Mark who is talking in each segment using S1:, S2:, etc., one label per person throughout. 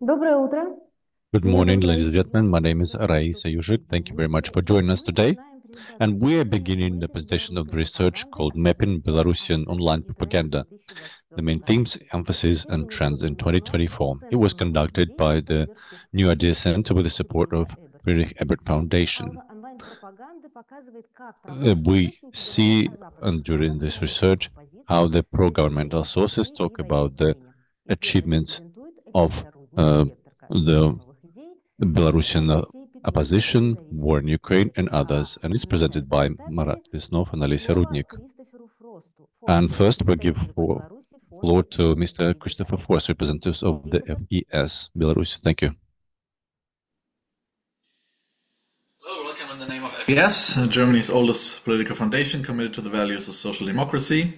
S1: Доброе утро.
S2: Good
S1: Меня
S2: morning,
S1: зовут
S2: ladies and
S1: Раиса
S2: gentlemen. My
S1: Южик.
S2: name is
S1: Приветствую
S2: Raisa
S1: всех
S2: Yuzhik.
S1: слушателей
S2: Thank you
S1: нашего
S2: very much for
S1: подкаста.
S2: joining us
S1: Мы
S2: today.
S1: начинаем презентацию
S2: And we are
S1: исследования
S2: beginning the
S1: впливе
S2: presentation of the
S1: белорусской
S2: research
S1: пропаганды на
S2: called Mapping
S1: события
S2: Belarusian
S1: октября
S2: Online
S1: и ноября
S2: Propaganda, the
S1: 2024
S2: main
S1: года.
S2: themes, emphasis, and
S1: Исследование было
S2: trends in
S1: проведено
S2: 2024. It was
S1: Центром новых
S2: conducted
S1: идей
S2: by
S1: при
S2: the
S1: поддержке
S2: New
S1: фонда
S2: Idea Center with the support
S1: Фридриха
S2: of
S1: Эберта.
S2: Friedrich Ebert
S1: Эффект
S2: Foundation.
S1: онлайн-пропаганды показывает, как пропагандистские
S2: We
S1: источники говорят
S2: see
S1: о западных
S2: during
S1: странах и
S2: this
S1: российской
S2: research
S1: оппозиции
S2: how the
S1: в истории
S2: pro-governmental sources
S1: оккупации и
S2: talk
S1: войне в
S2: about the
S1: Украине. Исследование
S2: achievements
S1: презентует
S2: of
S1: экспертно-рудник,
S2: uh,
S1: директорка Центра
S2: the
S1: новых идей
S2: Belarusian
S1: Алексей Петлюренко,
S2: opposition, war in
S1: независимый
S2: Ukraine, and
S1: исследователь.
S2: others, and it's
S1: В начале
S2: presented by Marat
S1: презентации
S2: Visnov and Alicia
S1: слово
S2: Rudnik.
S1: Кристоферу
S2: And
S1: Форсту,
S2: first, we give
S1: представителю по Беларуси
S2: floor
S1: фонда
S2: to
S1: имени
S2: Mr.
S1: Фридриха
S2: Christopher
S1: Эберта.
S2: Forst, representative of the
S1: Кристофер?
S2: FES Belarus. Thank you.
S3: Hello, welcome in the name of FES, Germany's oldest political foundation committed to the values of social democracy.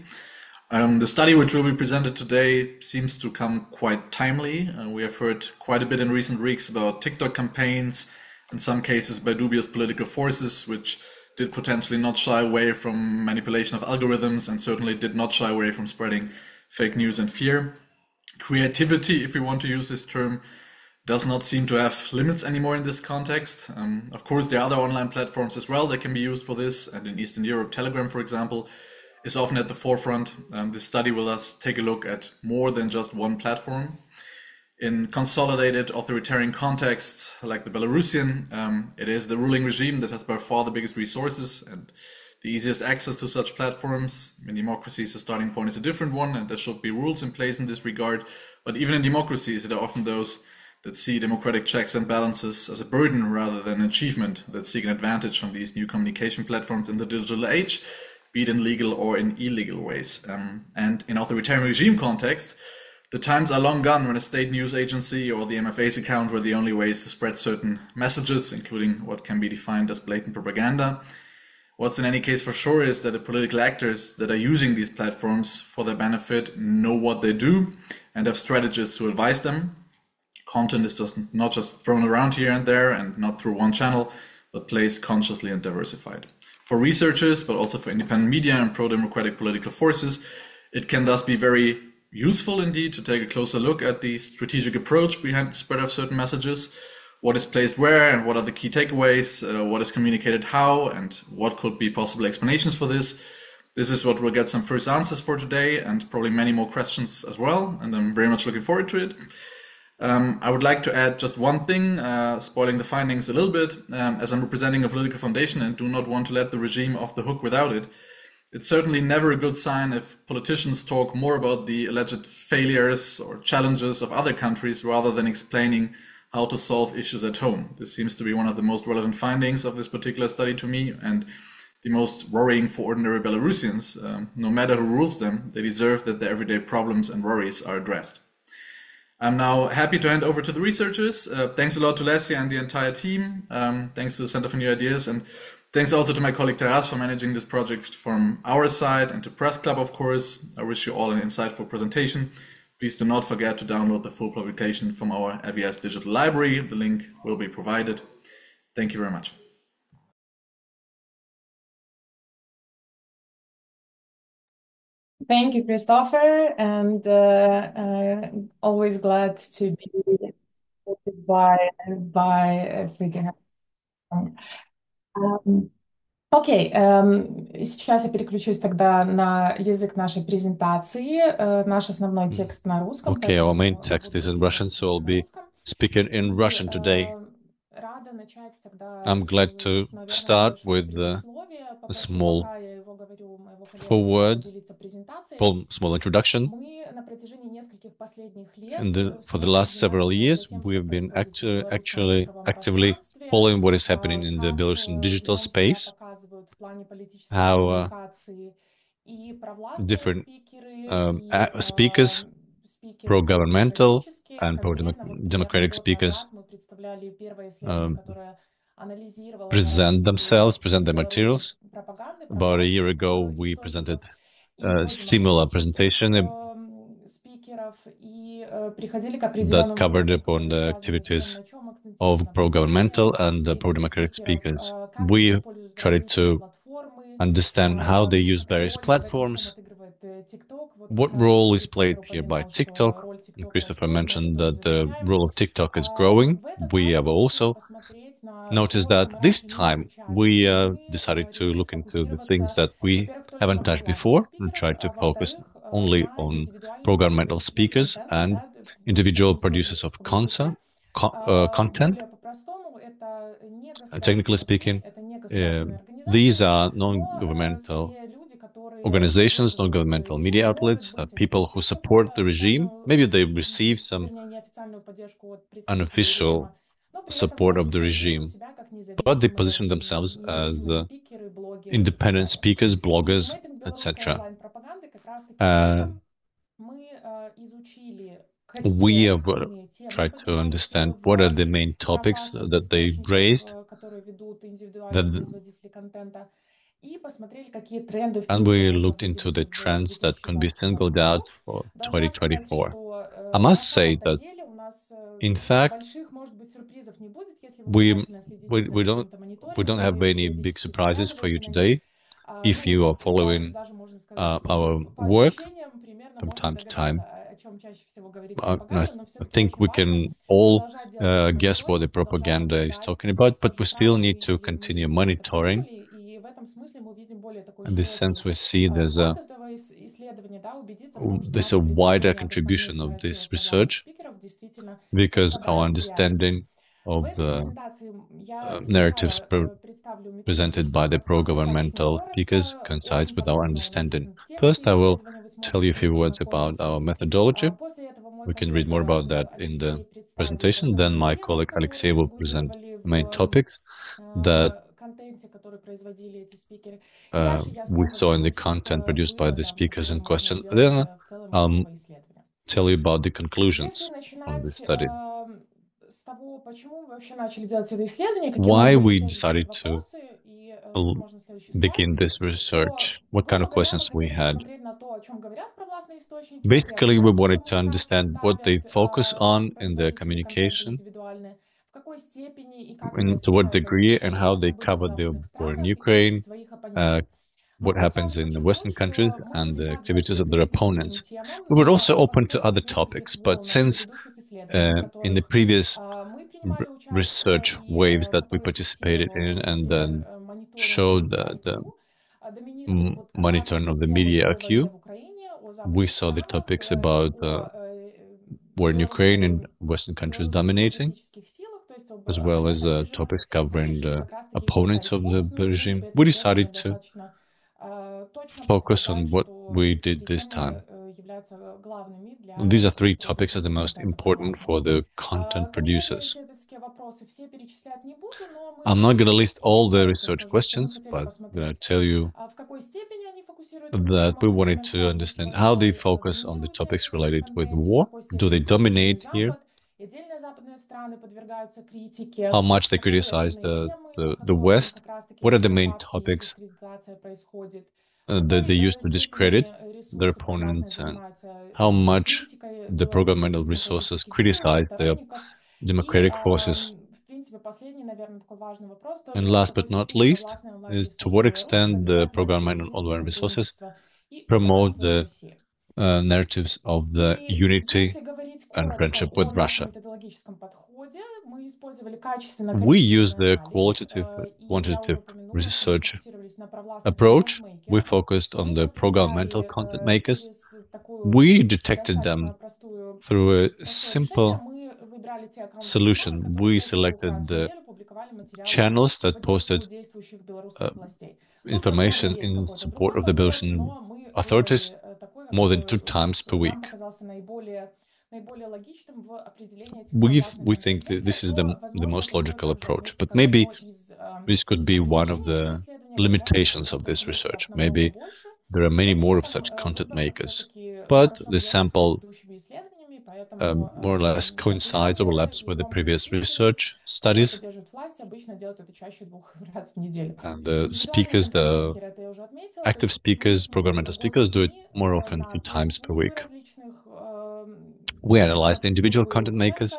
S3: The study which will be presented today seems to come quite timely. We have heard quite a bit in recent weeks about TikTok campaigns, in some cases by dubious political forces, which did potentially not shy away from manipulation of algorithms and certainly did not shy away from spreading fake news and fear. Creativity, if we want to use this term, does not seem to have limits anymore in this context. Of course, there are other online platforms as well that can be used for this, and in Eastern Europe, Telegram, for example, is often at the forefront. This study will thus take a look at more than just one platform. In consolidated authoritarian contexts like the Belarusian, it is the ruling regime that has by far the biggest resources and the easiest access to such platforms. In democracies, the starting point is a different one, and there should be rules in place in this regard. But even in democracies, there are often those that see democratic checks and balances as a burden rather than an achievement, that seek an advantage from these new communication platforms in the digital age, be it in legal or in illegal ways. And in authoritarian regime context, the times are long gone when a state news agency or the MFA's account were the only ways to spread certain messages, including what can be defined as blatant propaganda. What's in any case for sure is that the political actors that are using these platforms for their benefit know what they do and have strategists who advise them. Content is just not just thrown around here and there and not through one channel, but placed consciously and diversified. For researchers, but also for independent media and pro-democratic political forces, it can thus be very useful indeed to take a closer look at the strategic approach behind the spread of certain messages, what is placed where and what are the key takeaways, what is communicated how, and what could be possible explanations for this. This is what we'll get some first answers for today, and probably many more questions as well, and I'm very much looking forward to it. I would like to add just one thing, spoiling the findings a little bit, as I'm representing a political foundation and do not want to let the regime off the hook without it. It's certainly never a good sign if politicians talk more about the alleged failures or challenges of other countries rather than explaining how to solve issues at home. This seems to be one of the most relevant findings of this particular study to me, and the most worrying for ordinary Belarusians. No matter who rules them, they deserve that their everyday problems and worries are addressed. I'm now happy to hand over to the researchers. Thanks a lot to Leslie and the entire team. Thanks to the Center for New Ideas, and thanks also to my colleague Taras for managing this project from our side, and to Press Club, of course. I wish you all an insightful presentation. Please do not forget to download the full publication from our FES digital library. The link will be provided. Thank you very much.
S4: Thank you, Christopher, and always glad to be supported by Friedrich. Окей, сейчас я переключусь тогда на язык нашей презентации. Наш основной текст на русском,
S2: Okay, our main
S4: поэтому
S2: text is
S4: буду
S2: in Russian,
S4: говорить
S2: so I'll
S4: на
S2: be
S4: русском.
S2: speaking in Russian today.
S4: Рада начать тогда
S2: I'm glad to
S4: наверное,
S2: start
S4: небольшого
S2: with
S4: предисловия.
S2: a
S4: Попрошу,
S2: small
S4: пока я его говорю, моего коллегу
S2: forward,
S4: поделиться презентацией.
S2: small introduction.
S4: Мы на протяжении нескольких последних лет
S2: For the
S4: смотрим
S2: last several
S4: внимательно за
S2: years,
S4: тем,
S2: we
S4: что
S2: have been
S4: происходит в белорусском
S2: actually
S4: цифровом
S2: actively
S4: пространстве,
S2: following what is happening in the
S4: как
S2: Belarusian digital
S4: нам себя
S2: space,
S4: показывают в плане политической
S2: how
S4: коммуникации и провластные
S2: different
S4: спикеры, и
S2: speakers,
S4: спикеры
S2: pro-governmental
S4: протедемократические.
S2: and
S4: Конкретно, вот примерно
S2: pro-democratic
S4: год назад
S2: speakers
S4: мы представляли первое исследование, которое анализировало
S2: present themselves,
S4: нарративы
S2: present their
S4: белорусской
S2: materials.
S4: пропаганды,
S2: About a year
S4: провластных
S2: ago, we
S4: источников.
S2: presented
S4: И
S2: a
S4: очень много
S2: similar
S4: технических
S2: presentation
S4: спикеров и приходили к
S2: that
S4: определенным
S2: covered
S4: выводам,
S2: upon
S4: которые
S2: the
S4: связаны с тем,
S2: activities
S4: на чем
S2: of
S4: акцентировано внимание
S2: pro-governmental and
S4: этих
S2: pro-democratic
S4: спикеров,
S2: speakers.
S4: как они
S2: We
S4: используют
S2: tried
S4: различные
S2: to
S4: платформы,
S2: understand how they use various
S4: какую роль в этом всем
S2: platforms,
S4: отыгрывает TikTok. Вот
S2: what
S4: как раз
S2: role is
S4: первый
S2: played
S4: спикер
S2: here by
S4: упоминал, что
S2: TikTok,
S4: роль
S1: Christopher mentioned that the role of TikTok is growing. We have also noticed that this time we decided to look into the things that we haven't touched before and try to focus only on programmatic speakers and individual producers of content. Technically speaking, uh, these are non-governmental organizations, non-governmental media outlets, people who support the regime. Maybe they receive some unofficial support of the regime, but they position themselves as independent speakers, bloggers, etc. We have tried to understand what are the main topics that they raised, and we looked into the trends that can be singled out for 2024. I must say that, in fact, we don't have any big surprises for you today. If you are following our work from time to time, I think we can all guess what the propaganda is talking about, but we still need to continue monitoring. In this sense, we see there's a wider contribution of this research because our understanding of the narratives presented by the pro-governmental speakers coincides with our understanding. First, I will tell you a few words about our methodology. We can read more about that in the presentation. Then my colleague Alexei will present the main topics that we saw in the content produced by the speakers in question. Then tell you about the conclusions of this study. Why we decided to begin this research, what kind of questions we had. Basically, we wanted to understand what they focus on in their communication, and to what degree, and how they cover the war in Ukraine, what happens in the Western countries, and the activities of their opponents. We were also open to other topics, but since in the previous research waves that we participated in and then showed the monitoring of the media IQ, we saw the topics about war in Ukraine and Western countries dominating, as well as topics covering the opponents of the regime. We decided to focus on what we did this time. These are three topics that are the most important for the content producers. I'm not going to list all the research questions, but I'm going to tell you that we wanted to understand how they focus on the topics related with war. Do they dominate here? How much they criticize the West? What are the main topics that they use to discredit their opponents, and how much the programmatic resources criticize their democratic forces? And last but not least, is to what extent the programmatic online resources promote the narratives of the unity and friendship with Russia. We use the quantitative research approach. We focused on the programmatic content makers. We detected them through a simple solution. We selected the channels that posted information in support of the Belarusian authorities more than 2 times per week. We think that this is the most logical approach, but maybe this could be one of the limitations of this research. Maybe there are many more of such content makers, but the sample more or less coincides, overlaps with the previous research studies. And the speakers, the active speakers, programmatic speakers, do it more often 2 times per week. We analyzed the individual content makers.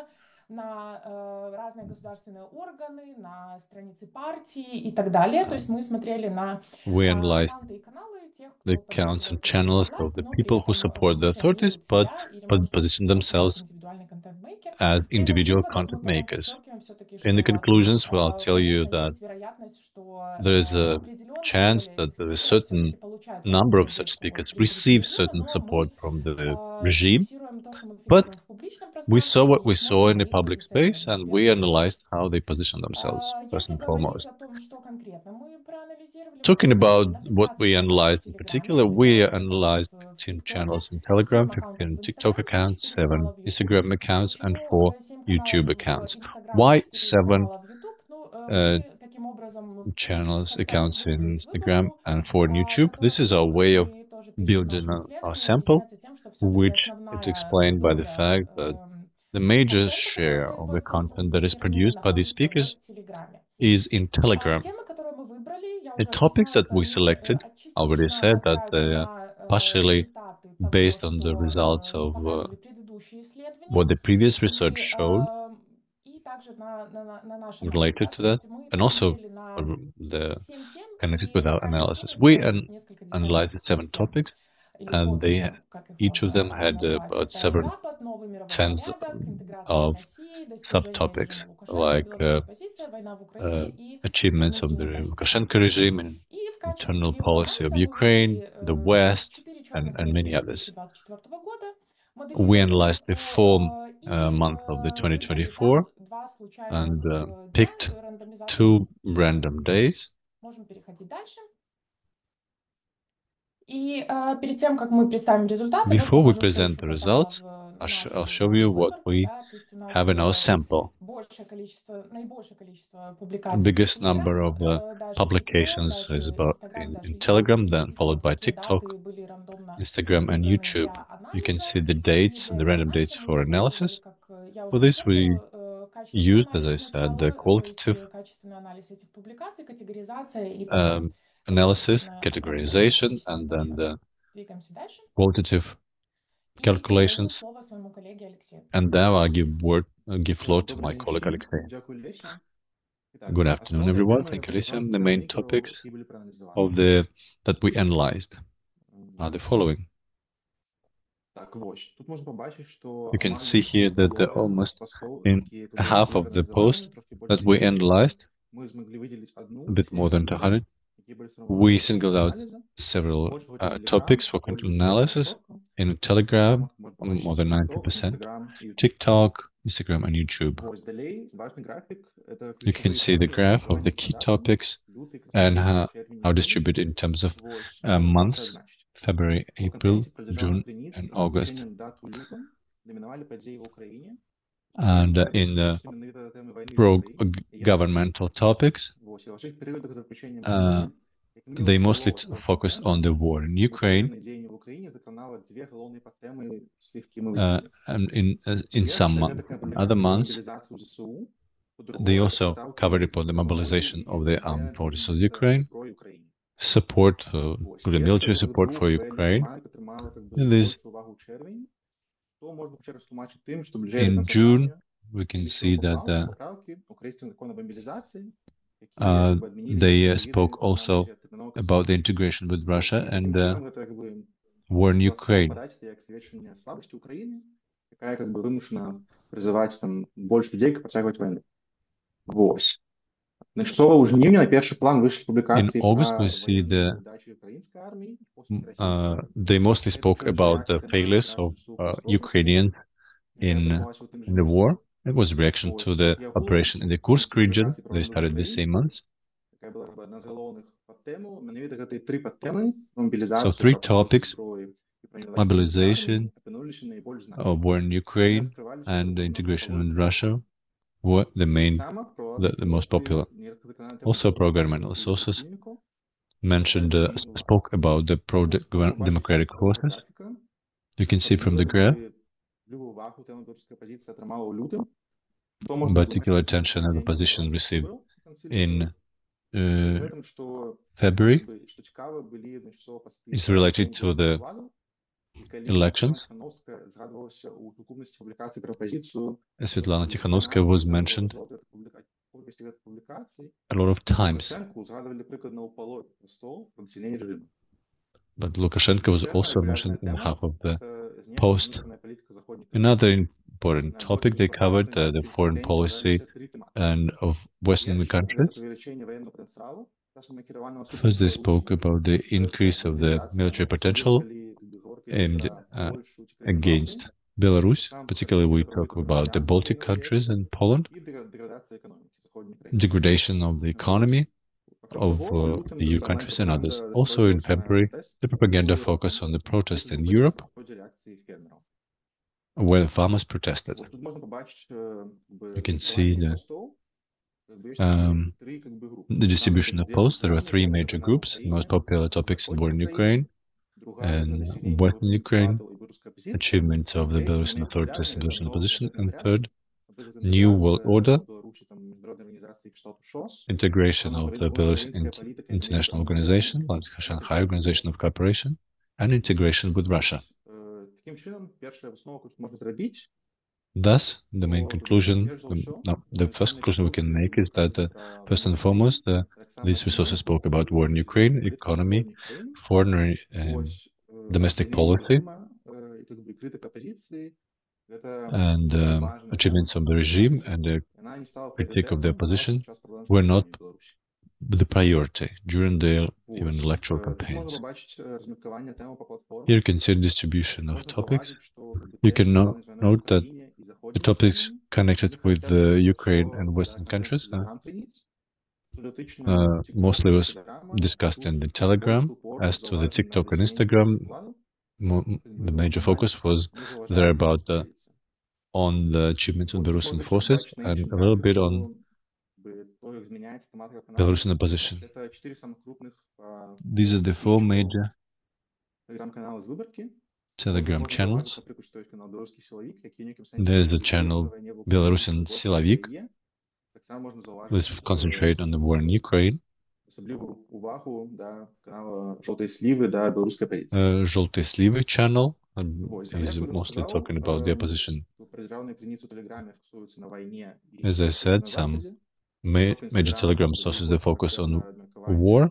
S4: разные государственные органы, на страницы партий и так далее. То есть мы смотрели на
S1: We analyzed
S4: аккаунты и каналы тех,
S1: the
S4: кто
S1: accounts and
S4: поддерживает
S1: channels
S4: власть,
S1: of the
S4: но при
S1: people who
S4: этом
S1: support the authorities,
S4: позиционирует
S1: but
S4: себя или, может быть,
S1: position
S4: ведет себя как
S1: themselves
S4: индивидуальный контент-мейкер.
S1: as
S4: При этом в
S1: individual
S4: выводах мы
S1: content
S4: потом
S1: makers.
S4: подчеркиваем все-таки,
S1: In the
S4: что,
S1: conclusions, well, I'll tell you
S4: конечно,
S1: that
S4: есть вероятность, что
S1: there is a
S4: определенная
S1: chance
S4: доля
S1: that
S4: этих
S1: a
S4: спикеров все-таки
S1: certain
S4: получают
S1: number
S4: какую-то
S1: of such
S4: поддержку
S1: speakers
S4: представителей
S1: receive
S4: режима,
S1: certain
S4: но
S1: support
S4: мы
S1: from the regime.
S4: фиксируем то, что мы
S1: But
S4: фиксируем в публичном
S1: we saw
S4: пространстве
S1: what
S4: и
S1: we saw
S4: смотрим
S1: in
S4: на
S1: the
S4: их
S1: public space,
S4: позиционирование, в
S1: and we
S4: первую очередь.
S1: analyzed how they position themselves, first
S4: Если
S1: and
S4: говорить
S1: foremost.
S4: о том, что конкретно мы проанализировали, мы
S1: Talking about
S4: посмотрели на
S1: what
S4: 15
S1: we
S4: каналов в
S1: analyzed in
S4: Телеграме,
S1: particular,
S4: на
S1: we
S4: 15 аккаунтов
S1: analyzed
S4: в
S1: 15
S4: ТикТоке,
S1: channels in Telegram,
S4: 7 аккаунтов
S1: 15
S4: в
S1: TikTok
S4: Инстаграме и
S1: accounts,
S4: 4
S1: 7
S4: канала в YouTube.
S1: Instagram accounts, and
S4: Почему
S1: 4
S4: 7 каналов
S1: YouTube
S4: в
S1: accounts.
S4: Инстаграм и
S1: Why
S4: 4
S1: 7
S4: канала в YouTube? Ну,
S1: uh,
S4: мы таким образом
S1: channels,
S4: попытались
S1: accounts in
S4: выстроить
S1: Instagram,
S4: выборку,
S1: and 4 on YouTube? This
S4: которая,
S1: is our
S4: как
S1: way of
S4: мы тоже пишем в
S1: building
S4: нашем
S1: our
S4: исследовании,
S1: sample,
S4: объясняется тем, что все-таки
S1: which is
S4: основная
S1: explained by the
S4: доля
S1: fact that the major
S4: контента, который
S1: share of the
S4: производится этими
S1: content that is
S4: спикерами,
S1: produced by these
S4: находится
S1: speakers
S4: в Телеграме.
S1: is in Telegram.
S4: Темы, которые мы выбрали, я
S1: The
S4: уже
S1: topics
S4: объясняла,
S1: that
S4: что
S1: we
S4: они
S1: selected, I already
S4: частично
S1: said that
S4: опираются
S1: they are
S4: на
S1: partially
S4: результаты того,
S1: based on the
S4: что
S1: results of
S4: показывали предыдущие исследования,
S1: what the previous research showed
S4: и также на наш анализ.
S1: related
S4: Да?
S1: to
S4: То
S1: that,
S4: есть мы
S1: and also
S4: посмотрели на
S1: the
S4: 7 тем,
S1: connected
S4: и
S1: with our
S4: каждая
S1: analysis.
S4: тема
S1: We
S4: имела несколько
S1: analyzed
S4: десятков
S1: the 7
S4: тем,
S1: topics,
S4: или
S1: and they
S4: подтем, как их
S1: each of them
S4: можно
S1: had
S4: назвать.
S1: about
S4: Это
S1: several
S4: Запад, новый мировой
S1: tens
S4: порядок, интеграция с
S1: of
S4: Россией, достижения
S1: subtopics,
S4: режима Лукашенко,
S1: like
S4: белорусская позиция, война в Украине и
S1: achievements of the
S4: внутренняя политика.
S1: Lukashenko regime and
S4: И в качестве
S1: internal
S4: периода
S1: policy of
S4: анализа мы
S1: Ukraine,
S4: выбрали
S1: the West,
S4: 4
S1: and,
S4: черных
S1: and many
S4: месяца
S1: others.
S4: 2024 года,
S1: We
S4: моделируем
S1: analyzed the full
S4: выборку и
S1: month of the
S4: выбрали там
S1: 2024
S4: два случайных
S1: and
S4: дня
S1: picked
S4: рандомизации.
S1: 2
S4: Сейчас
S1: random days.
S4: можем переходить дальше. И перед тем, как мы представим результаты, вот
S1: Before we
S4: покажу, что
S1: present
S4: еще
S1: the
S4: попало
S1: results,
S4: в
S1: I'll
S4: нашу
S1: show you what
S4: выборку.
S1: we
S4: Да? То есть у
S1: have
S4: нас
S1: in our sample.
S4: наибольшее количество
S1: The
S4: публикаций в
S1: biggest number of
S4: Telegram, дальше TikTok,
S1: publications is
S4: дальше
S1: about
S4: Instagram,
S1: in
S4: дальше
S1: Telegram,
S4: YouTube. И
S1: then
S4: видите,
S1: followed
S4: вот
S1: by
S4: такие
S1: TikTok,
S4: даты были рандомно
S1: Instagram, and
S4: выбраны
S1: YouTube.
S4: для
S1: You can
S4: анализа.
S1: see the
S4: И
S1: dates,
S4: для
S1: the
S4: этого
S1: random dates
S4: анализа мы
S1: for
S4: использовали,
S1: analysis.
S4: как я
S1: For
S4: уже
S1: this, we
S4: говорила, качественный
S1: used, as
S4: анализ
S1: I said, the
S4: сначала, то есть
S1: qualitative
S4: качественный анализ этих публикаций, категоризация и потом
S1: analysis,
S4: количественное определение
S1: categorization,
S4: количества
S1: and then
S4: опросов.
S1: the
S4: Двигаемся дальше.
S1: qualitative
S4: И передаю
S1: calculations.
S4: слово своему коллеге Алексею.
S1: And now I give floor to my colleague Alexei. Good afternoon, everyone. Thank you, Alicia. The main topics of that we analyzed are the following. You can see here that almost in half of the posts that we analyzed, a bit more than 200, we singled out several topics for content analysis in Telegram, more than 90%, TikTok, Instagram, and YouTube. You can see the graph of the key topics and how distributed in terms of months, February, April, June, and August. And in the pro-governmental topics, they mostly focused on the war in Ukraine, and in some months. In other months, they also covered upon the mobilization of the armed forces of Ukraine, support, including military support for Ukraine. In June, we can see that they spoke also about the integration with Russia and war in Ukraine. In August, we see they mostly spoke about the failures of Ukrainians in the war. It was a reaction to the operation in the Kursk region. They started the same month. So 3 topics: mobilization, war in Ukraine, and the integration with Russia were the most popular. Also, pro-governmental sources spoke about the pro-democratic forces. You can see from the graph, particular attention and the position received in February is related to the elections. Svetlana Tikhanovskaya was mentioned a lot of times. But Lukashenko was also mentioned in half of the post. Another important topic they covered, the foreign policy and of Western countries. First, they spoke about the increase of the military potential aimed against Belarus. Particularly, we talk about the Baltic countries and Poland. Degradation of the economy of the EU countries and others. Also in February, the propaganda focused on the protests in Europe, where the farmers protested. You can see the distribution of posts. There are three major groups. Most popular topics in war in Ukraine and Western Ukraine, achievements of the Belarusian authorities and Belarusian opposition, and third, New World Order, integration of the Belarusian international organization, like Shanghai Organization of Cooperation, and integration with Russia. Thus, the main conclusion, the first conclusion we can make is that first and foremost, these resources spoke about war in Ukraine, economy, foreign domestic policy, and achievements of the regime and the critique of the opposition were not the priority during the even electoral campaigns. Here you can see the distribution of topics. You can note that the topics connected with the Ukraine and Western countries mostly was discussed in the Telegram. As to the TikTok and Instagram, the major focus was there about on the achievements of the Russian forces and a little bit on Belarusian opposition. These are the four major Telegram channels. There's the channel Belarusian Silovik. Let's concentrate on the war in Ukraine. Желтые Sливы channel is mostly talking about the opposition. As I said, some major Telegram sources they focus on war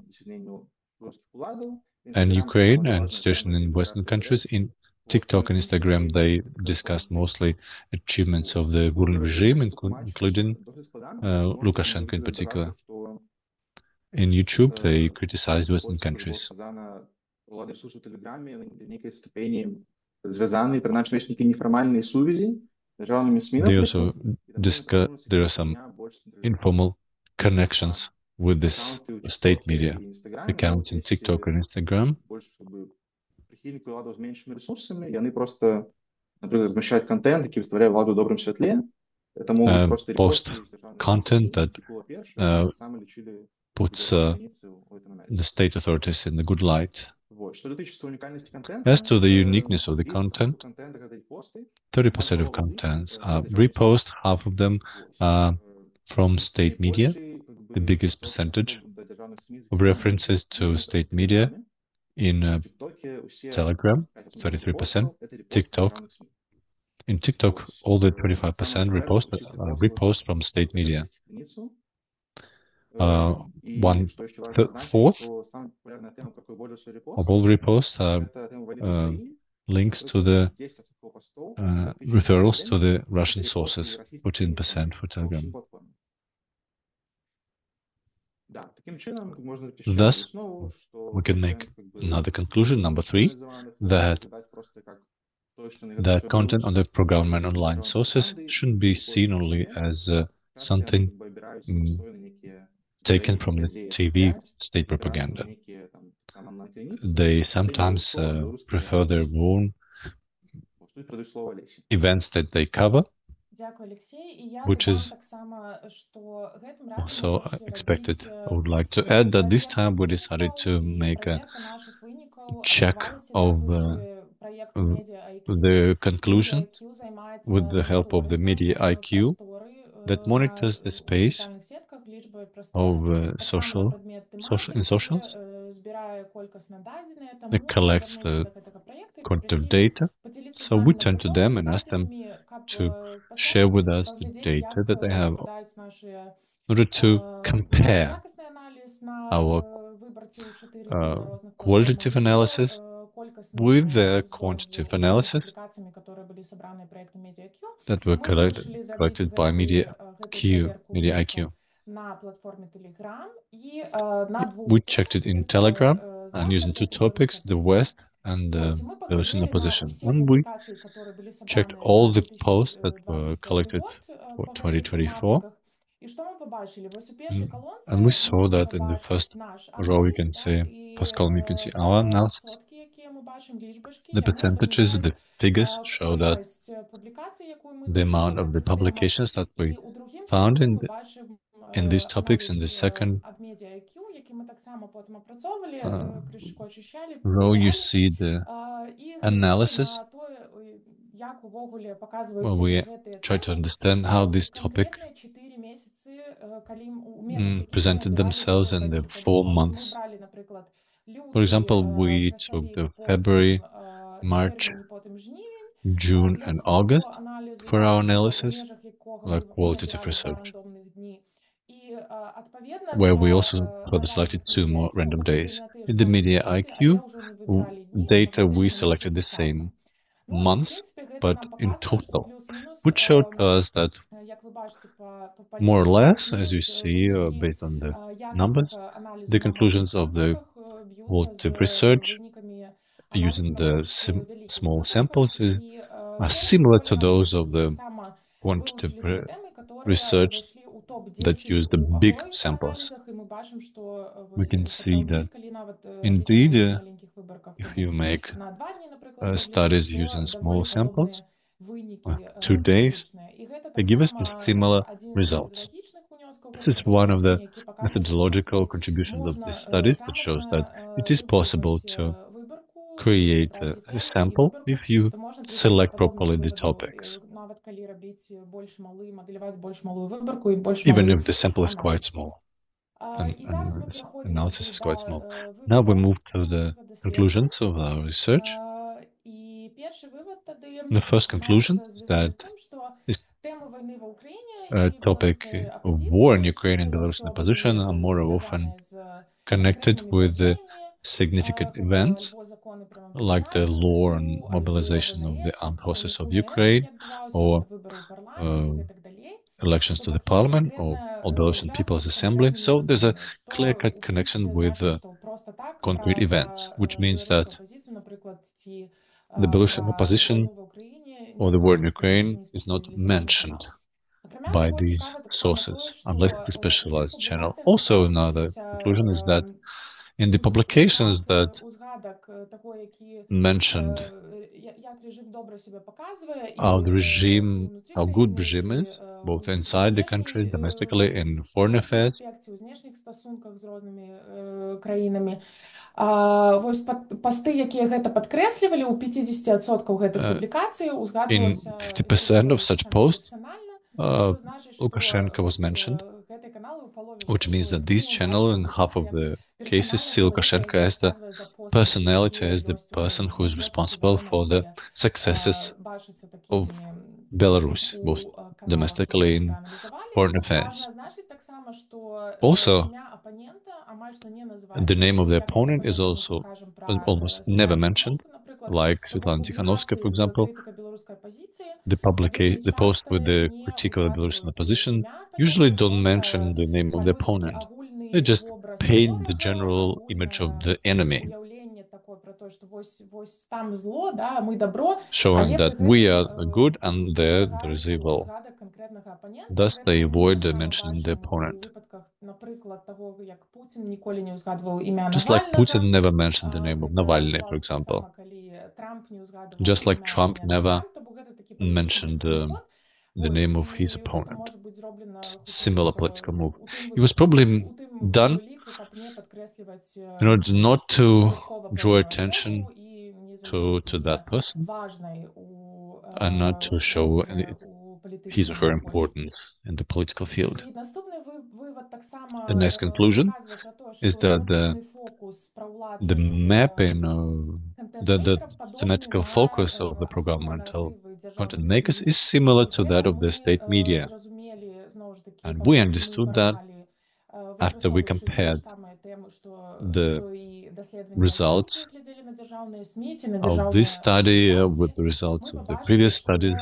S1: and Ukraine and situation in Western countries. In TikTok and Instagram, they discussed mostly achievements of the ruling regime, including Lukashenko in particular. In YouTube, they criticized Western countries. They also discuss there are some informal connections with this state media accounts in TikTok and Instagram. Post content that puts the state authorities in the good light. As to the uniqueness of the content, 30% of contents are repost, half of them are from state media, the biggest percentage of references to state media in Telegram, 33%, TikTok. In TikTok, all the 25% repost from state media. 1/4 of all reposts are links to the referrals to the Russian sources, 14% for Telegram. Thus, we can make another conclusion, number 3, that content on the pro-government online sources shouldn't be seen only as something taken from the TV state propaganda. They sometimes prefer their own events that they cover, which is also expected. I would like to add that this time we decided to make a check of the conclusion with the help of the Media IQ that monitors the space of in socials. It collects the quantitative data. So we turn to them and ask them to share with us the data that they have in order to compare
S4: Якісний аналіз на
S1: our
S4: виборців у 4 види різних
S1: qualitative analysis with the quantitative analysis
S4: публикациями, которые были собраны проектом MediaQ.
S1: that were collected by Media IQ.
S4: На платформі Telegram і на двох
S1: We checked it in Telegram and using two topics, the West and the
S4: Ось, і ми
S1: Belarusian
S4: поглядели на
S1: opposition.
S4: всі
S1: And we
S4: публікації, які були
S1: checked
S4: собрані
S1: all
S4: за
S1: the posts that were
S4: 2025
S1: collected
S4: год
S1: for
S4: по гэтих
S1: 2024.
S4: тематиках. І що ми побачили? Ось у першій колонці
S1: And we saw
S4: можна
S1: that in the
S4: побачити
S1: first
S4: наш
S1: row, you
S4: аналіз,
S1: can see,
S4: і
S1: first column, you can see our analysis.
S4: відсотки, які ми бачимо, лічбочки,
S1: The percentages, the figures show that
S4: кількість публікацій, яку ми
S1: the amount of the publications that we found in these topics in the second row, you see the analysis where we try to understand how this topic presented themselves in the 4 months. For example, we took the February, March, June, and August for our analysis, like qualitative research, where we also further selected 2 more random days. In the Media IQ data, we selected the same months, but in total, which showed us that more or less, as you see, based on the numbers, the conclusions of the qualitative research using the small samples are similar to those of the quantitative research that use the big samples. We can see that indeed, if you make studies using small samples, 2 days, they give us the similar results. This is one of the methodological contributions of these studies that shows that it is possible to create a sample if you select properly the topics, even if the sample is quite small and analysis is quite small. Now we move to the conclusions of our research. The first conclusion is that this topic of war in Ukraine and Belarusian opposition are more often connected with the significant events like the law and mobilization of the armed forces of Ukraine, or elections to the parliament, or Belarusian People's Assembly. So there's a clear-cut connection with concrete events, which means that the Belarusian opposition or the war in Ukraine is not mentioned by these sources unless it's a specialized channel. Also, another conclusion is that in the publications that mentioned how the regime, how good regime is, both inside the country, domestically, in foreign affairs,
S4: Вось пасты, якія гэта падкрэслівалі, у 50% гэтых публікацый узгадвалася
S1: in 50% of such posts, Lukashenko was mentioned, which means that this channel in half of the cases see Lukashenko as the personality, as the person who is responsible for the successes of Belarus, both domestically and foreign affairs. Also, the name of the opponent is also almost never mentioned, like Svetlana Tikhanovskaya, for example. The post with the critique of the Belarusian opposition usually don't mention the name of the opponent. They just paint the general image of the enemy, showing that we are good and there is evil. Thus, they avoid mentioning the opponent. Just like Putin never mentioned the name of Navalny, for example. Just like Trump never mentioned the name of his opponent. Similar political move. It was probably done in order not to draw attention to that person and not to show his or her importance in the political field. The next conclusion is that the mapping of the thematical focus of the pro-governmental content makers is similar to that of the state media. And we understood that after we compared the results of this study with the results of the previous studies,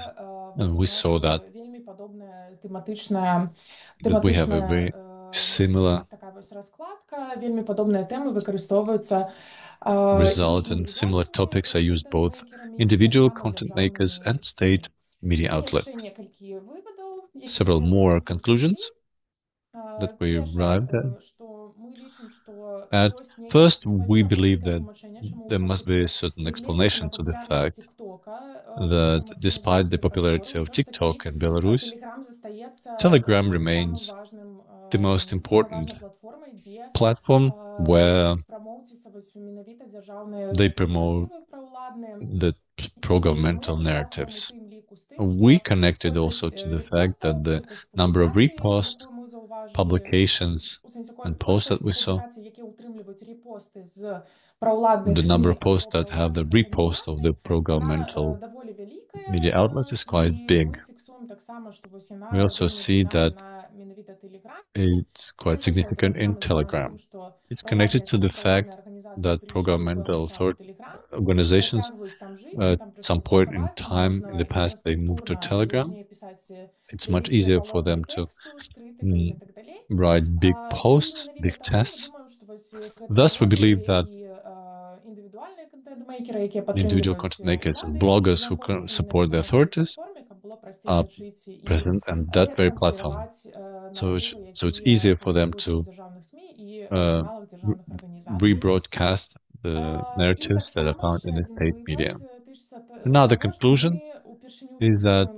S1: and we saw that we have a very similar result, and similar topics are used both individual content makers and state media outlets. Several more conclusions that we arrived at. First, we believe that there must be a certain explanation to the fact that despite the popularity of TikTok in Belarus, Telegram remains the most important platform where they promote the pro-governmental narratives. We connected also to the fact that the number of reposts, publications, and posts that we saw, the number of posts that have the repost of the pro-governmental media outlets is quite big. We also see that it's quite significant in Telegram. It's connected to the fact that pro-governmental organizations at some point in time in the past they moved to Telegram. It's much easier for them to write big posts, big tests. Thus, we believe that individual content makers and bloggers who support the authorities are present on that very platform. So it's easier for them to rebroadcast the narratives that are found in the state media. Another conclusion is that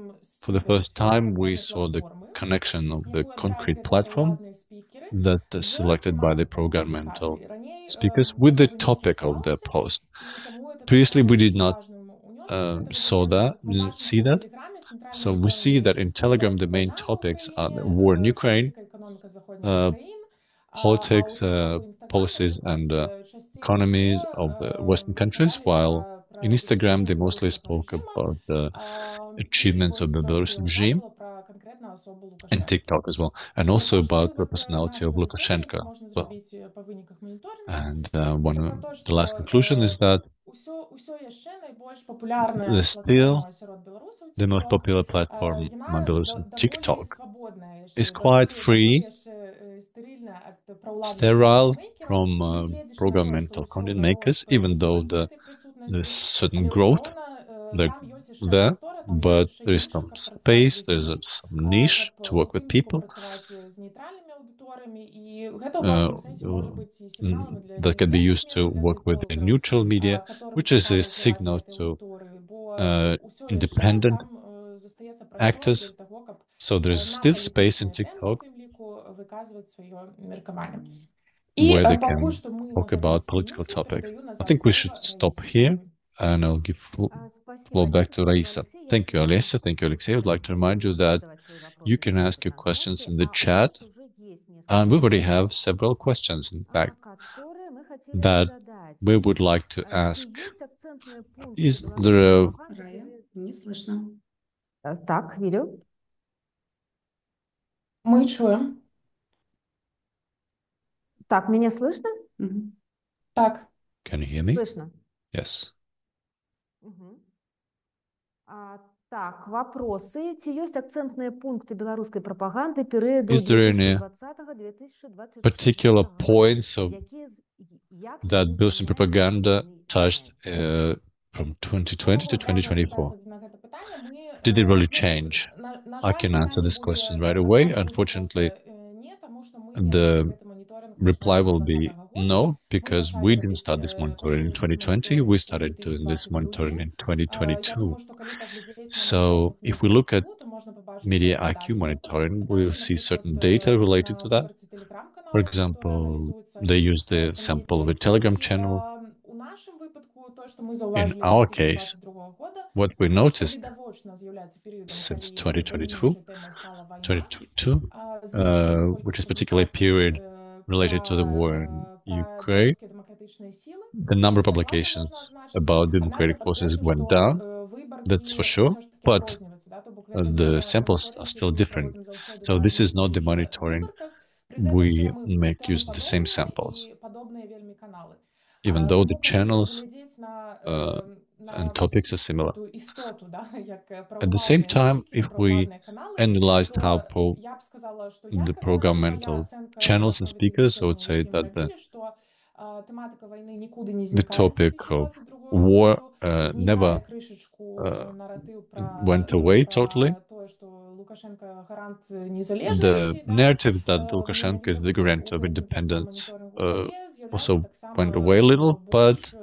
S1: for the first time we saw the connection of the concrete platform that is selected by the pro-governmental speakers with the topic of their post. Previously, we did not see that. So we see that in Telegram, the main topics are the war in Ukraine, politics, policies, and economies of the Western countries, while in Instagram, they mostly spoke about the achievements of the Belarusian regime, and TikTok as well, and also about the personality of Lukashenko as well. And the last conclusion is that still the most popular platform among Belarusian, TikTok, is quite free, sterile from pro-governmental content makers, even though there's certain growth there, but there is some space, there's some niche to work with people that can be used to work with the neutral media, which is a signal to independent actors. So there's still space in TikTok where they can talk about political topics. I think we should stop here, and I'll give floor back to Raisa. Thank you, Olesya. Thank you, Alexei. I would like to remind you that you can ask your questions in the chat, and we already have several questions, in fact, that we would like to ask. Is there a...
S2: Рая, не слышно.
S5: Так, вірю.
S4: Ми чуємо.
S5: Так, мене слышно?
S4: Так.
S1: Can you hear me?
S5: Слышно.
S1: Yes.
S5: Так, вопросы. Ці ёсць акцентныя пункты беларускай прапаганды перыяду
S1: Is there any
S5: 2020-2024
S1: particular points of that Belarusian propaganda touched from 2020 to 2024? Did it really change? I can answer this question right away. Unfortunately, the reply will be no, because we didn't start this monitoring in 2020. We started doing this monitoring in 2022. So if we look at media IQ monitoring, we'll see certain data related to that. For example, they use the sample of a Telegram channel. In our case, what we noticed since 2022, which is particularly a period related to the war in Ukraine, the number of publications about democratic forces went down, that's for sure, but the samples are still different. So this is not the monitoring. We make use of the same samples, even though the channels and topics are similar. At the same time, if we analyzed how the pro-governmental channels and speakers, I would say that the topic of war never went away totally. The narrative that Lukashenko is the guarantor of independence also went away a little, but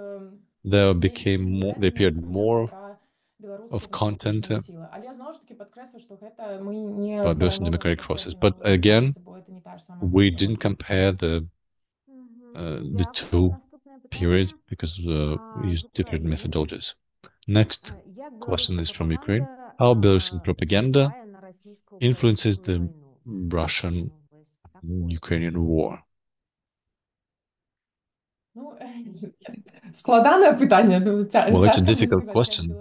S1: there appeared more of content by Belarusian democratic forces. But again, we didn't compare the two periods because we used different methodologies. Next question is from Ukraine. How Belarusian propaganda influences the Russian-Ukrainian war? Well, it's a difficult question.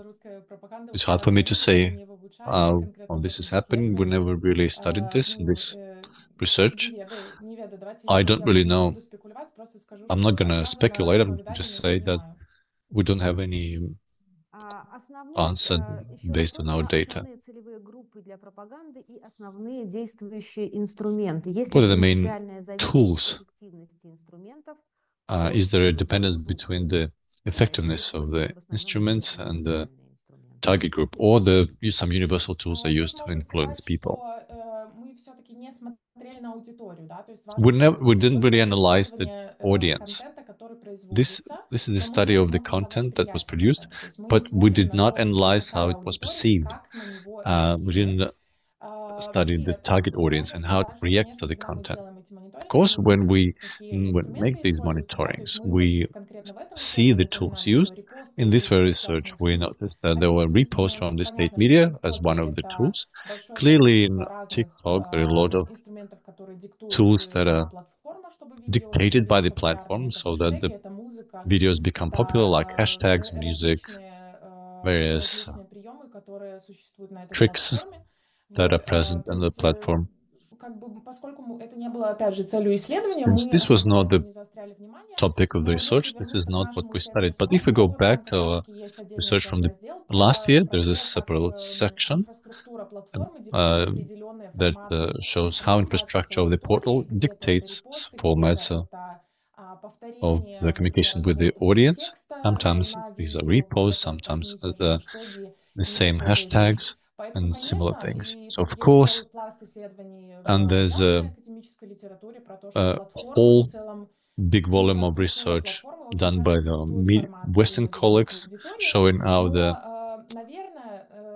S1: It's hard for me to say how this is happening. We never really studied this in this research. I don't really know. I'm not going to speculate. I'm just say that we don't have any answer based on our data. What are the main tools? Is there a dependence between the effectiveness of the instruments and the target group, or some universal tools are used to influence people? We didn't really analyze the audience. This is a study of the content that was produced, but we did not analyze how it was perceived. We didn't study the target audience and how it reacts to the content. Of course, when we make these monitorings, we see the tools used. In this very research, we noticed that there were reposts from the state media as one of the tools. Clearly, in TikTok, there are a lot of tools that are dictated by the platform so that the videos become popular, like hashtags, music, various tricks that are present on the platform. Since this was not the topic of the research, this is not what we studied. But if we go back to our research from the last year, there's a separate section that shows how infrastructure of the portal dictates formats of the communication with the audience. Sometimes these are reposts, sometimes the same hashtags and similar things. So of course, and there's a whole big volume of research done by the Western colleagues showing how the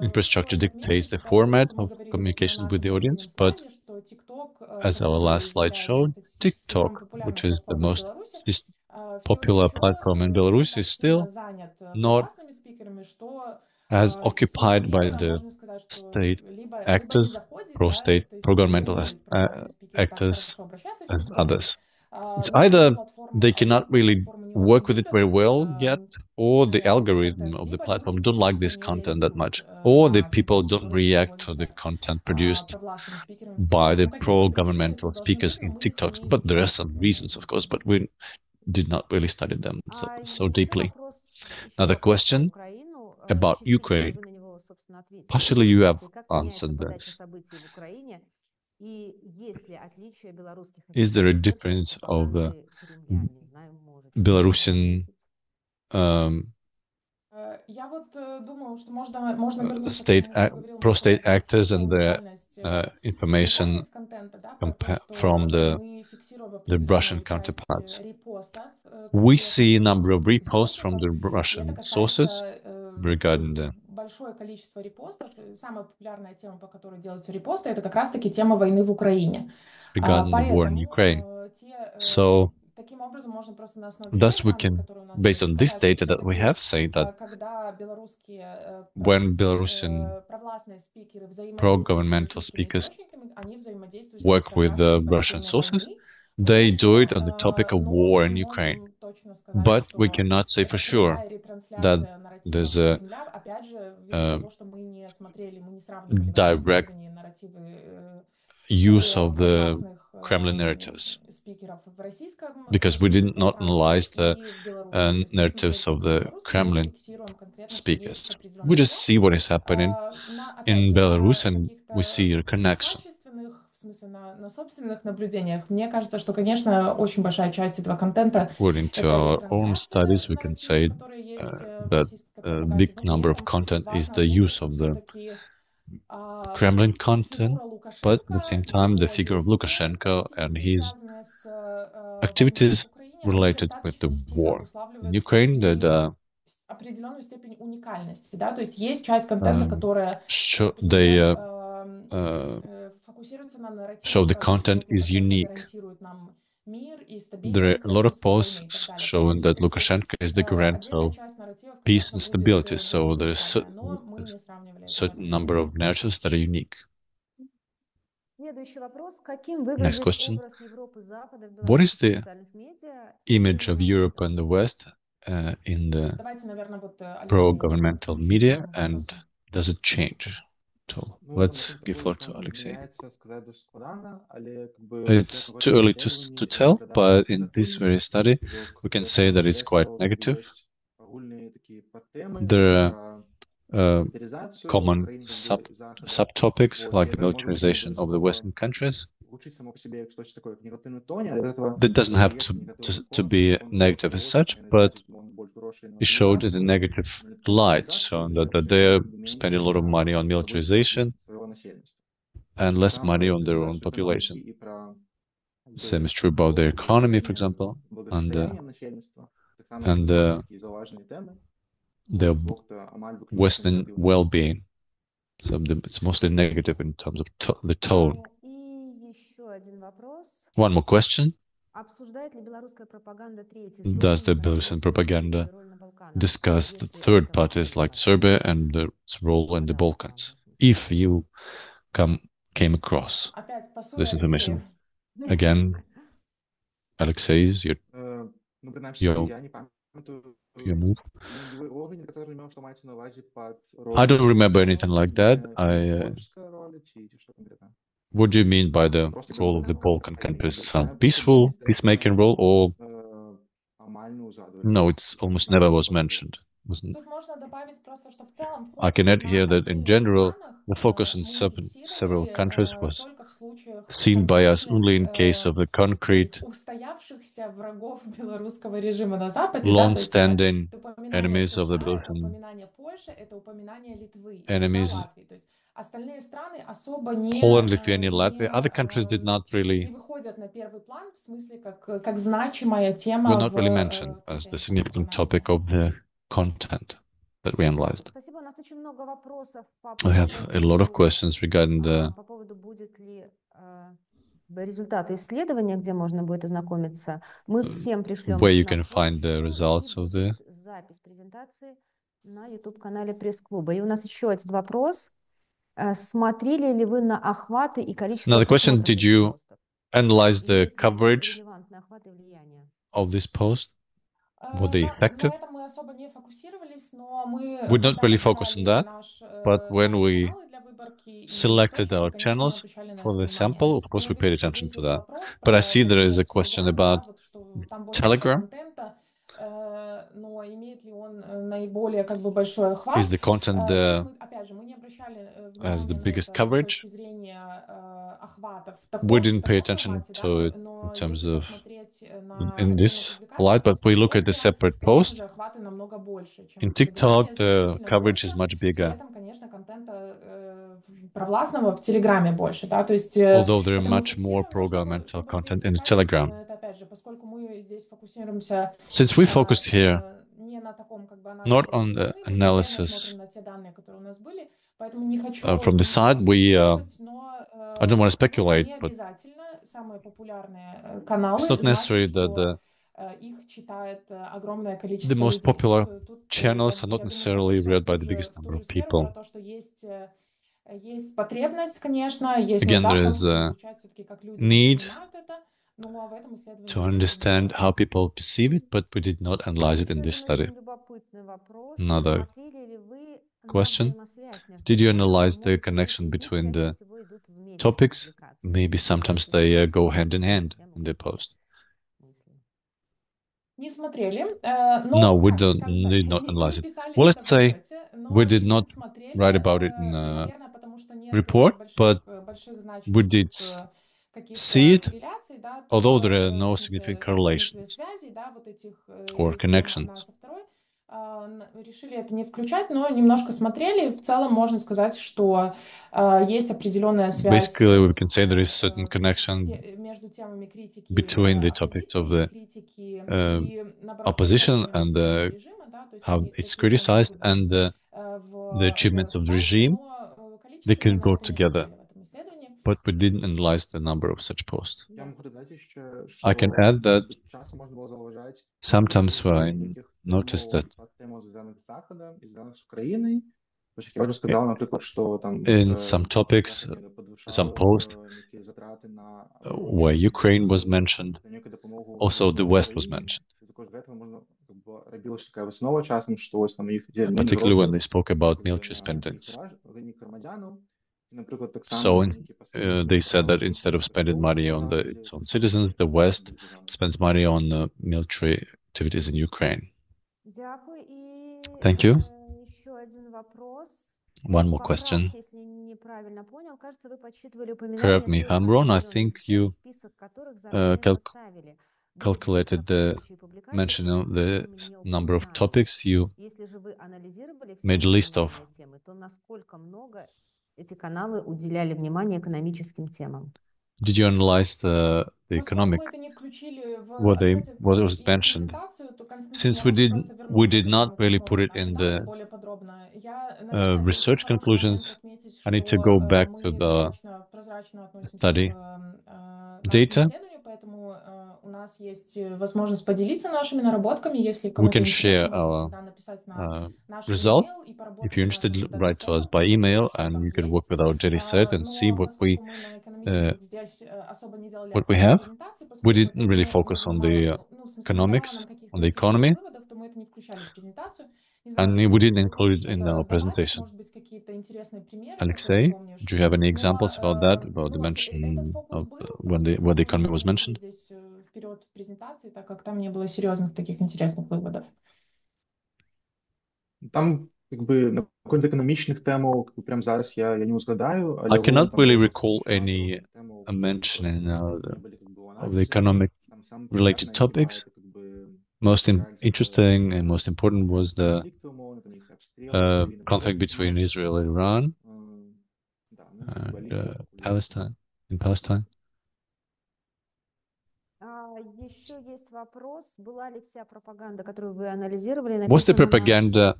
S1: infrastructure dictates the format of communication with the audience. But as our last slide showed, TikTok, which is the most popular platform in Belarus, is still not as occupied by the state actors, pro-state, pro-governmental actors as others. It's either they cannot really work with it very well yet, or the algorithm of the platform don't like this content that much, or the people don't react to the content produced by the pro-governmental speakers in TikTok. But there are some reasons, of course, but we did not really study them so deeply. Another question about Ukraine. Partially you have answered this. Is there a difference of Belarusian pro-state actors and their information from the Russian counterparts? We see a number of reposts from the Russian sources regarding the war in Ukraine. So thus we can, based on this data that we have, say that when Belarusian pro-governmental speakers work with the Russian sources, they do it on the topic of war in Ukraine. But we cannot say for sure that there's
S4: нарративов
S1: a
S4: Кремля, опять же, ввиду
S1: uh,
S4: того, что мы не смотрели, мы не сравнивали в нашей
S1: direct
S4: степени нарративы
S1: use
S4: того
S1: of the
S4: провластных
S1: Kremlin narratives,
S4: спикеров в российском
S1: because we did not
S4: пространстве
S1: analyze the
S4: и в белорусском. То есть мы смотрели
S1: narratives of
S4: только
S1: the
S4: белорусский, мы
S1: Kremlin
S4: фиксируем конкретно, что
S1: speakers.
S4: есть
S1: We
S4: определенная
S1: just
S4: связь.
S1: see what is happening
S4: Опять
S1: in
S4: же,
S1: Belarus
S4: на
S1: and we see
S4: каких-то
S1: a connection.
S4: качественных, в смысле, на собственных наблюдениях, мне кажется, что, конечно, очень большая часть этого контента
S1: According
S4: —
S1: to
S4: это
S1: our own
S4: ретрансляция
S1: studies, we can
S4: нарративов,
S1: say
S4: которые есть в
S1: that
S4: российской
S1: a
S4: пропаганде,
S1: big
S4: но при
S1: number of
S4: этом
S1: content is
S4: важно
S1: the
S4: отметить,
S1: use
S4: что
S1: of the
S4: все-таки
S1: Kremlin content,
S4: фигура
S1: but at the
S4: Лукашенко
S1: same
S4: и
S1: time the
S4: его
S1: figure of
S4: действия, в
S1: Lukashenko and
S4: частности,
S1: his
S4: связанные с войной в
S1: activities
S4: Украине, они
S1: related with the
S4: достаточно сильно
S1: war in
S4: обуславливают
S1: Ukraine that
S4: и определенную степень уникальности, да, то есть есть часть контента, которая,
S1: they
S4: например,
S1: uh,
S4: фокусируется на
S1: show
S4: нарративах
S1: the
S4: про то, что
S1: content
S4: вот
S1: is
S4: Лукашенко
S1: unique.
S4: гарантирует нам мир и
S1: There are
S4: стабильность
S1: a
S4: и
S1: lot of
S4: отсутствие войны и так
S1: posts
S4: далее. При этом
S1: showing that
S4: все-таки
S1: Lukashenko is the guarantor
S4: отдельная
S1: of
S4: часть нарративов,
S1: peace
S4: конечно,
S1: and stability.
S4: будет
S1: So there's
S4: уникальная, но мы не сравнивали это в этом
S1: certain number
S4: случае.
S1: of narratives that are unique.
S5: Следующий вопрос. Каким
S1: Next
S5: выглядит
S1: question.
S5: образ Европы и Запада в
S1: What is
S5: белорусских
S1: the
S5: официальных медиа
S1: image
S5: и
S1: of
S5: на
S1: Europe
S5: Западе?
S1: and the West in the
S4: Давайте, наверное, вот Алексей задает
S1: pro-governmental
S4: больше
S1: media,
S4: этому
S1: and
S4: вопросу.
S1: does it change? So let's give floor to Alexei. It's too early to tell, but in this very study, we can say that it's quite negative. There are common subtopics like the militarization of the Western countries. That doesn't have to be negative as such, but it showed in a negative light, so that they're spending a lot of money on militarization and less money on their own population. Same is true about their economy, for example, and their Western well-being. So it's mostly negative in terms of the tone.
S5: И еще один вопрос.
S1: One more question.
S5: Обсуждает ли белорусская пропаганда третьи
S1: Does the
S5: стороны,
S1: Belarusian propaganda
S5: роль на Балканах?
S1: discuss the
S5: Если
S1: third
S5: это
S1: parties like
S5: возможно.
S1: Serbia and its role in the Balkans? If you came across
S4: Опять пасуй
S1: this
S4: Алексею.
S1: information, again, Alexei, is your move. I don't remember anything like that. What do you mean by the role of the Balkan countries? Some peaceful, peacemaking role, or no? It's almost never was mentioned.
S4: Тут можно добавить просто, что в целом
S1: I can
S4: фокус
S1: add
S4: на
S1: here that in
S4: отдельных
S1: general,
S4: странах
S1: the focus on
S4: мы
S1: several countries
S4: фиксировали
S1: was
S4: только в случаях
S1: seen by us
S4: конкретных
S1: only in case of the
S4: таких
S1: concrete,
S4: устоявшихся врагов белорусского режима на Западе, да, то есть
S1: long-standing
S4: это упоминание
S1: enemies of the
S4: США, это
S1: Belarusian
S4: упоминание Польши, это упоминание Литвы, иногда
S1: enemies,
S4: Латвии, то есть остальные страны особо не
S1: Poland, Lithuania, Latvia. Other countries did not
S4: не
S1: really,
S4: выходят на первый план в смысле как значимая
S1: were
S4: тема
S1: not really
S4: в
S1: mentioned as the
S4: контексте
S1: significant
S4: анализа.
S1: topic of the content that we analyzed.
S5: Спасибо. У нас очень много вопросов по
S1: I have a lot of
S5: поводу,
S1: questions regarding the
S5: по поводу будет ли результаты исследования, где можно будет ознакомиться. Мы всем пришлем
S1: where you
S5: на
S1: can find the
S5: почту, и
S1: results of the.
S5: будет запись презентации на YouTube-канале пресс-клуба. И у нас еще один вопрос. Смотрели ли вы на охваты и количество
S1: Another question:
S5: просмотров
S1: Did you
S5: постов?
S1: analyze the
S5: Имеют ли они
S1: coverage
S5: релевантные охваты и влияние?
S1: of this post? Were they
S4: На
S1: effective?
S4: этом мы особо не фокусировались, но мы,
S1: We don't
S4: когда
S1: really focus on
S4: выбирали
S1: that, but when
S4: наши
S1: we
S4: каналы для выборки и
S1: selected
S4: источники,
S1: our
S4: конечно, мы
S1: channels
S4: обращали на
S1: for
S4: это
S1: the
S4: внимание.
S1: sample, of
S4: И
S1: course,
S4: я
S1: we paid
S4: вижу, что
S1: attention
S4: здесь
S1: to
S4: есть
S1: that.
S4: вопрос
S1: But I
S4: про
S1: see there is a question
S4: Telegram, да,
S1: about
S4: вот что там больше всего
S1: Telegram.
S4: контента, но имеет ли он наиболее как бы большой
S1: Is
S4: охват?
S1: the content
S4: Нет,
S1: there
S4: мы, опять же, мы не обращали
S1: as the
S4: внимания на
S1: biggest
S4: это с
S1: coverage?
S4: точки зрения охватов в
S1: We
S4: в
S1: didn't pay
S4: таком
S1: attention
S4: формате, да,
S1: to it in
S4: но
S1: terms
S4: если
S1: of
S4: посмотреть на
S1: in
S4: отдельные
S1: this
S4: публикации,
S1: light,
S4: то
S1: but
S4: в
S1: we look at the
S4: ТикТоке,
S1: separate
S4: конечно же,
S1: post.
S4: охваты намного больше, чем
S1: In
S4: в Телеграме,
S1: TikTok, the
S4: значительно
S1: coverage is
S4: больше.
S1: much
S4: При
S1: bigger,
S4: этом, конечно, контента провластного в Телеграме больше, да, то есть
S1: although there are
S4: это мы
S1: much more
S4: фиксируем, но
S1: pro-governmental
S4: чтобы
S1: content
S4: ответить
S1: in
S4: качественно
S1: Telegram.
S4: на это, опять же, поскольку мы здесь фокусируемся
S1: Since we focused here
S4: не на таком как бы
S1: not
S4: анализе со
S1: on the
S4: стороны, мы конкретно
S1: analysis
S4: смотрим на те данные, которые у нас были, поэтому не хочу
S1: from the side,
S4: ничего спекулировать, но
S1: I don't want to
S4: конечно,
S1: speculate,
S4: не
S1: but
S4: обязательно самые популярные
S1: it's
S4: каналы
S1: not necessary
S4: значит,
S1: that
S4: что их читает огромное
S1: the
S4: количество
S1: most
S4: людей.
S1: popular
S4: Тут
S1: channels are not
S4: я думаю, что это
S1: necessarily
S4: все
S1: read by the
S4: в
S1: biggest
S4: ту
S1: number
S4: же
S1: of
S4: сферу про
S1: people.
S4: то, что есть потребность, конечно, есть
S1: Again,
S4: нужда
S1: there
S4: в том,
S1: is
S4: чтобы
S1: a
S4: изучать все-таки, как люди
S1: need
S4: воспринимают это,
S1: to understand how people perceive it, but we did not analyze it in
S5: Еще
S1: this
S5: один
S1: study.
S5: очень любопытный вопрос.
S1: Another
S5: Смотрели ли вы на
S1: question.
S5: взаимосвязь между
S1: Did you
S5: темами?
S1: analyze the
S5: Может ли
S1: connection
S5: быть, из них
S1: between
S5: чаще
S1: the
S5: всего идут вместе
S1: topics?
S5: публикации?
S1: Maybe sometimes
S5: То есть
S1: they
S5: есть
S1: go
S5: какие-то
S1: hand in
S5: схожие
S1: hand
S5: темы
S1: in the
S5: или
S1: post.
S5: мысли?
S4: Не смотрели,
S1: No,
S4: но
S1: we
S4: как, скажем так,
S1: did not
S4: не
S1: analyze it.
S4: писали
S1: Well,
S4: это
S1: let's
S4: в
S1: say
S4: отчете,
S1: we
S4: но
S1: did not
S4: чуть-чуть смотрели,
S1: write about it in
S4: ну,
S1: a
S4: наверное, потому что нет
S1: report, but
S4: больших
S1: we
S4: значимых
S1: did see
S4: каких-то
S1: it,
S4: корреляций, да,
S1: although there are
S4: в
S1: no significant
S4: смысле, в смысле
S1: correlations
S4: связей, да, вот этих
S1: or
S4: тем одна
S1: connections.
S4: со второй. Решили это не включать, но немножко смотрели. В целом можно сказать, что есть определенная связь
S1: Basically, we can say there is certain connection
S4: между темами критики
S1: between the topics of
S4: оппозиции и
S1: the
S4: критики
S1: uh,
S4: и, наоборот,
S1: opposition
S4: происхождения
S1: and
S4: властелина режима, да, то есть
S1: how
S4: они
S1: it's
S4: такие темы
S1: criticized
S4: могут быть
S1: and the
S4: в
S1: achievements of the
S4: спальне,
S1: regime.
S4: но
S1: They
S4: количественно
S1: can
S4: на
S1: go
S4: это не
S1: together,
S4: смотрели в этом исследовании.
S1: but we didn't analyze the number of such posts.
S2: Я могу додать еще,
S1: I can
S2: что
S1: add that
S2: часто можно было зауважать
S1: sometimes I
S2: таких
S1: noticed that
S2: темов, тем, зв'язаних з Заходом і зв'язаних з Україною. Ось як я вже сказав, наприклад, що там
S1: in some topics,
S2: Захід не
S1: some
S2: підвищав
S1: posts
S2: які затрати на
S1: where Ukraine was mentioned,
S2: некую допомогу
S1: also the West was
S2: Україні.
S1: mentioned,
S2: І також з цього можна робилась така виснова часом, що ось там їх
S1: particularly when they spoke about military spendings.
S2: громадянам. Наприклад, так
S1: So
S2: само які посилюють
S1: they said that instead of spending money on its own citizens, the West spends money on military activities in Ukraine.
S5: Дякую. И
S1: Thank you.
S5: еще один вопрос.
S1: One more question.
S5: Поправьте, если неправильно понял. Кажется, вы подсчитывали
S1: Correct
S5: упоминания
S1: me if
S5: только
S1: I'm wrong. I
S5: определенных
S1: think
S5: тем,
S1: you
S5: список которых заранее составили. Будет ли
S1: calculated
S5: в таком
S1: the
S5: случае публикации
S1: mention of
S5: какие-то
S1: the
S5: темы не
S1: number of
S5: упоминались?
S1: topics you
S5: Если же вы анализировали все
S1: made a list of.
S5: упомянутые темы, то насколько много эти каналы уделяли внимания экономическим темам?
S1: Did you analyze the
S4: Поскольку
S1: economic,
S4: мы это не включили в
S1: what
S4: отчете
S1: was
S4: и в
S1: mentioned?
S4: презентацию, то, Константин,
S1: Since
S4: я могу просто
S1: we
S4: вернуться
S1: did
S4: к
S1: not
S4: этому
S1: really put
S4: просмотру
S1: it in
S4: ожиданий
S1: the
S4: более подробно. Я, наверное, это еще
S1: research
S4: хороший момент
S1: conclusions,
S4: отметить,
S1: I need to go
S4: что
S1: back to
S4: мы
S1: the
S4: достаточно прозрачно относимся
S1: study
S4: к нашему
S1: data.
S4: исследованию, поэтому у нас есть возможность поделиться нашими наработками. Если
S1: We
S4: кому-то
S1: can
S4: интересно,
S1: share
S4: можно
S1: our
S4: всегда написать на наш
S1: result.
S4: e-mail и
S1: If
S4: поработать
S1: you're
S4: с
S1: interested,
S4: нашим
S1: write to us
S4: датасетом,
S1: by
S4: посмотреть,
S1: email,
S4: что
S1: and
S4: там
S1: you can work
S4: есть.
S1: with our daily set and see
S4: Но поскольку мы на экономических здесь особо не делали
S1: what we
S4: акцент на
S1: have.
S4: презентации,
S1: We
S4: поскольку это
S1: didn't really
S4: не
S1: focus on
S4: занимало,
S1: the
S4: ну, в смысле, не давало нам
S1: economics, on
S4: каких-то
S1: the
S4: интересных
S1: economy,
S4: выводов, то мы это не включали в презентацию. Не знаю,
S1: and we
S4: Алексей,
S1: didn't
S4: если вы
S1: include
S4: будешь
S1: it in
S4: что-то
S1: our
S4: добавить,
S1: presentation.
S4: может быть, какие-то интересные примеры, которые
S1: Alexei,
S4: помнишь.
S1: do you have any
S4: Но,
S1: examples about that, about the
S4: ну, этот
S1: mention
S4: фокус
S1: of
S4: был,
S1: when
S4: просто
S1: where the
S4: мы не
S1: economy was
S4: вынесли
S1: mentioned?
S4: здесь вперед в презентации, так как там не было серьезных таких интересных выводов.
S2: Там, якби, на каких-то економічних темах, прямо зараз я не згадаю,
S1: I
S2: але
S1: cannot
S2: воно там
S1: really
S2: було
S1: recall
S2: досить багато
S1: any
S2: різних тем,
S1: mentioning
S2: які були, якби, в
S1: of the
S2: аналізі.
S1: economic
S2: Там саме
S1: related
S2: популярне, які
S1: topics.
S2: мають, якби,
S1: Most
S2: реальність
S1: interesting and most important was the
S2: конфлікту, умовно, там їх обстріли, війни
S1: conflict between Israel and Iran
S2: Да, ну, якби,
S1: and
S2: літом популярні.
S1: Palestine. In Palestine.
S5: Еще есть вопрос. Была ли вся пропаганда, которую вы анализировали,
S1: Was the
S5: написана на русском?
S1: propaganda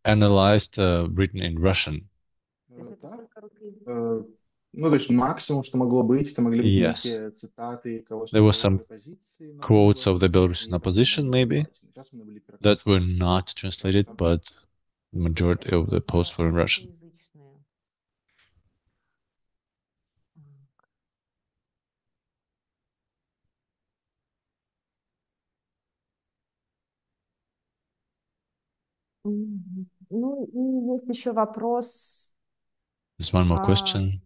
S1: analyzed, written in Russian?
S5: То есть это
S2: Так.
S5: только русский.
S2: Ну, то есть максимум, что могло быть, это могли быть
S1: Yes.
S2: некие цитаты кого-то
S1: There were
S2: из
S1: some
S2: оппозиции,
S1: quotes
S2: например,
S1: of the Belarusian
S2: и там
S1: opposition,
S2: они были
S1: maybe,
S2: перехвачены. Сейчас они были
S1: that were
S2: перекладены.
S1: not translated, but the majority of the posts were in Russian.
S5: Русскоязычные. Ну, и есть еще вопрос.
S1: There's one more question.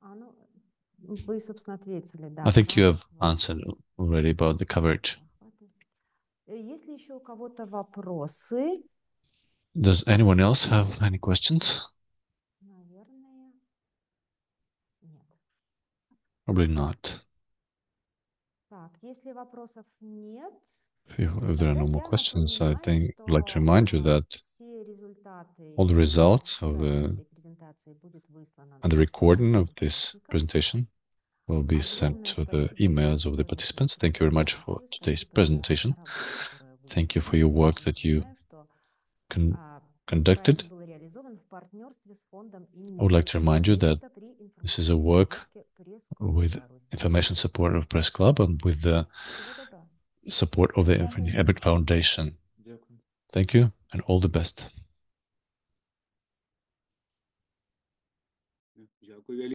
S5: Ну, вы, собственно, ответили, да.
S1: I think you have answered already about the coverage.
S5: Есть ли еще у кого-то вопросы?
S1: Does anyone else have any questions?
S5: Наверное, нет.
S1: Probably not.
S5: Так, если вопросов нет,
S1: If there are no more
S5: тогда я
S1: questions, I
S5: напоминаю,
S1: think I'd like to
S5: что
S1: remind you that
S5: все результаты
S1: all the
S5: и
S1: results of
S5: запись
S1: the
S5: этой презентации будет выслана
S1: and the
S5: на
S1: recording
S5: почту
S1: of this
S5: участников.
S1: presentation will be sent
S5: Огромное
S1: to the
S5: спасибо за
S1: emails of the
S5: сегодняшнюю
S1: participants. Thank you very much for
S5: презентацию.
S1: today's
S5: Спасибо за
S1: presentation.
S5: работу, которую вы
S1: Thank you for your
S5: провели.
S1: work that you
S5: Напоминаю, что
S1: conducted.
S5: проект был реализован в партнерстве с фондом имени
S1: I would like to
S5: Фридрика
S1: remind you that
S5: Эберта при
S1: this is a work
S5: информационной поддержке
S1: with
S5: Пресс-клуба
S1: information
S5: Беларуси.
S1: support of Press Club and with the
S5: Всего доброго.
S1: support of the
S5: Дякую.
S1: Friedrich Ebert Foundation.
S2: Дякую.
S1: Thank you and all the best.